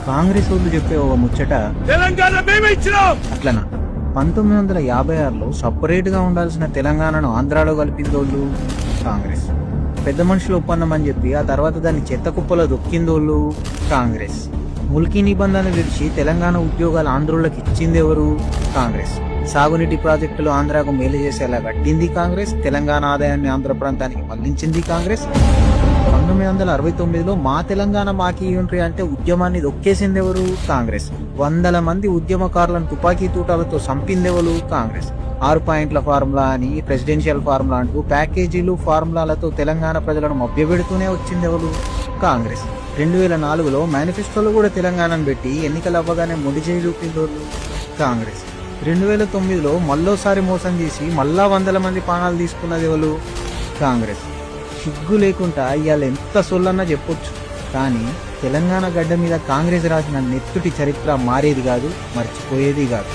కాంగ్రెస్ వాళ్ళు చెప్పే ఒక ముచ్చట తెలంగాణ మేమే ఇచ్చినాం. అట్లనా 1956లో సపరేట్ గా ఉండాల్సిన తెలంగాణను ఆంధ్రాలో కలిపిందోళ్ళు కాంగ్రెస్. పెద్ద మనుషుల ఒప్పందం అని చెప్పి ఆ తర్వాత దాన్ని చెత్త కుప్పలో దొక్కిందోళ్ళు కాంగ్రెస్. ముల్కీ నిబంధన విడిచి తెలంగాణ ఉద్యోగాలు ఆంధ్రులకు ఇచ్చింది ఎవరు? కాంగ్రెస్. సాగునీటి ప్రాజెక్టులు ఆంధ్రాకు మేలు చేసేలా కట్టింది కాంగ్రెస్. తెలంగాణ ఆదాయాన్ని ఆంధ్ర ప్రాంతానికి మళ్లించింది కాంగ్రెస్. 1969లో మా తెలంగాణ మాకి యూనిటరీ అంటే ఉద్యమాన్ని దొక్కేసింది ఎవరు? కాంగ్రెస్. వందల మంది ఉద్యమకారులను తుపాకీ తూటాలతో చంపిందెవరు? కాంగ్రెస్. 6 పాయింట్ల ఫార్ములా అని, ప్రెసిడెన్షియల్ ఫార్ములా అంటూ ప్యాకేజీలు ఫార్ములాలతో తెలంగాణ ప్రజలను మభ్యపెడుతూనే వచ్చిందెవరు? కాంగ్రెస్. 2004లో మేనిఫెస్టోలో కూడా తెలంగాణను పెట్టి ఎన్నికలు అవ్వగానే మొండి చేయి చూపిందోళ్ళు కాంగ్రెస్. 2009లో మళ్ళోసారి మోసం చేసి మళ్ళా వందల మంది ప్రాణాలు తీసుకున్నది ఎవరు? కాంగ్రెస్. సిగ్గు లేకుండా ఇవాళ ఎంత సొల్లన్నా చెప్పొచ్చు, కానీ తెలంగాణ గడ్డ మీద కాంగ్రెస్ రాసిన నెత్తుటి చరిత్ర మారేది కాదు, మర్చిపోయేది కాదు.